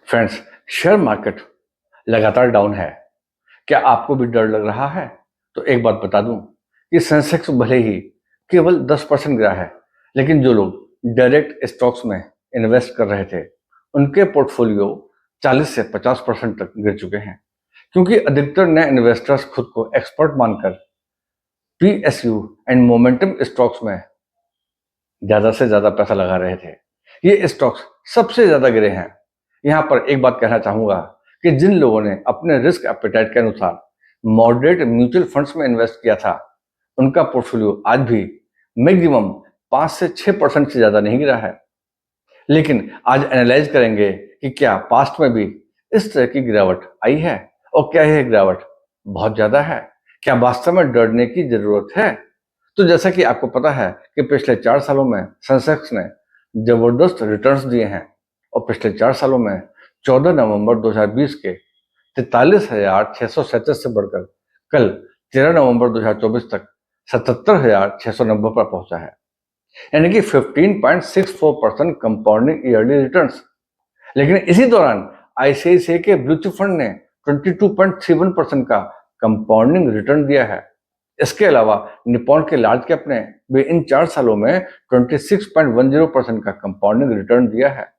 Friends, share market लगातार down है। क्या आपको भी डर लग रहा है? तो एक बात बता दूं कि सेंसेक्स भले ही केवल 10% गिरा है, लेकिन जो लोग डायरेक्ट स्टॉक्स में इन्वेस्ट कर रहे थे, उनके पोर्टफोलियो 40 से 50% तक गिर चुके हैं, क्योंकि अधिकतर नए इन्वेस्टर्स खुद को एक्सपर्ट मानकर पीएसयू एंड मोमेंटम स्टॉक्स में ज्यादा से ज्यादा पैसा लगा रहे थे। ये स्टॉक्स सबसे ज्यादा गिरे हैं। यहाँ पर एक बात कहना चाहूंगा कि जिन लोगों ने अपने रिस्क एपेटाइट के अनुसार मॉडरेट म्यूचुअल फंड्स में इन्वेस्ट किया था, उनका पोर्टफोलियो आज भी मैक्सिमम 5 से 6% से ज्यादा नहीं गिरा है। लेकिन आज एनालाइज करेंगे कि क्या पास्ट में भी इस तरह की गिरावट आई है, और क्या यह गिरावट बहुत ज्यादा है? क्या वास्तव में डरने की जरूरत है? तो जैसा कि आपको पता है कि पिछले 4 सालों में सेंसेक्स ने जबरदस्त रिटर्न्स दिए हैं, और पिछले 4 सालों में 14 नवंबर 2020 के 43,637 से बढ़कर कल 13 नवंबर 2024 तक 77,690 पर पहुंचा है, यानी कि 15.64% कंपाउंडिंग ईयरली रिटर्न्स। लेकिन इसी दौरान आईसीआईसीआई के ब्लू चिप फंड ने 22.31% का कंपाउंडिंग रिटर्न दिया है। इसके अलावा निप्पॉन के लार्ज कैप ने भी इन 4 सालों में 26.10% का कंपाउंडिंग रिटर्न दिया है।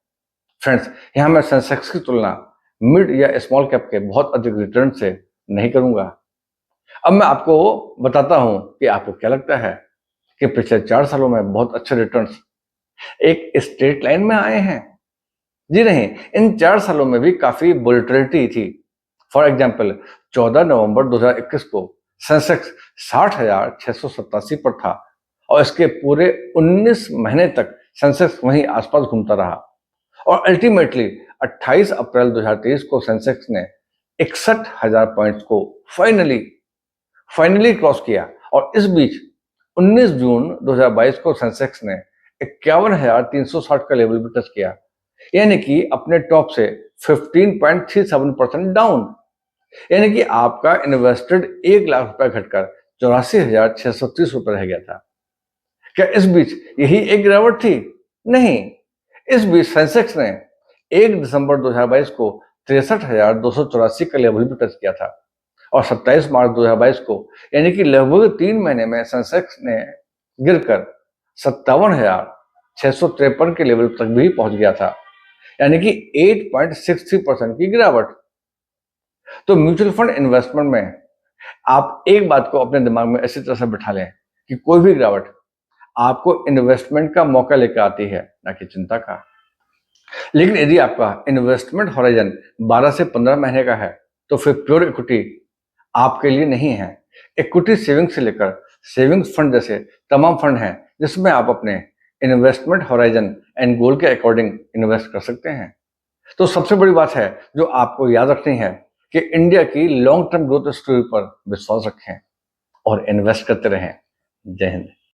फ्रेंड्स, यहाँ मैं सेंसेक्स की तुलना मिड या स्मॉल कैप के बहुत अधिक रिटर्न से नहीं करूंगा। अब मैं आपको बताता हूं कि आपको क्या लगता है कि पिछले 4 सालों में बहुत अच्छे रिटर्न्स एक स्ट्रेट लाइन में आए हैं? जी नहीं, इन 4 सालों में भी काफी वोलेटिलिटी थी। फॉर एग्जाम्पल, 14 नवंबर 2021 को सेंसेक्स 60,687 पर था, और इसके पूरे 19 महीने तक सेंसेक्स वहीं आसपास घूमता रहा, और अल्टीमेटली 28 अप्रैल 2023 को सेंसेक्स ने 61,000 पॉइंट्स को फाइनली क्रॉस किया। और इस बीच 19 जून 2022 को सेंसेक्स ने 51,360 का लेवल भी टच किया, यानी कि अपने टॉप से 15.37% डाउन। यानी कि आपका इन्वेस्टेड 1 लाख रुपए घटकर 84,630 रुपए रह गया था। क्या इस बीच यही एक गिरावट थी? नहीं, इस बीच सेंसेक्स ने 1 दिसंबर 2022 को 63,284 का लेवल भी टच किया था, और 27 मार्च 2022 को, यानी कि लगभग 3 महीने में सेंसेक्स ने गिरकर 57,653 के लेवल तक भी पहुंच गया था, यानी कि 8.63% की गिरावट। तो म्यूचुअल फंड इन्वेस्टमेंट में आप एक बात को अपने दिमाग में ऐसी तरह से बिठा लें कि कोई भी गिरावट आपको इन्वेस्टमेंट का मौका लेकर आती है, ना कि चिंता का। लेकिन यदि आपका इन्वेस्टमेंट हॉराइजन 12 से 15 महीने का है, तो फिर प्योर इक्विटी आपके लिए नहीं है। इक्विटी सेविंग से लेकर सेविंग्स फंड जैसे तमाम फंड हैं जिसमें आप अपने इन्वेस्टमेंट हॉराइजन एंड गोल के अकॉर्डिंग इन्वेस्ट कर सकते हैं। तो सबसे बड़ी बात है जो आपको याद रखनी है कि इंडिया की लॉन्ग टर्म ग्रोथ स्टोरी पर विश्वास रखें और इन्वेस्ट करते रहें। जय हिंद।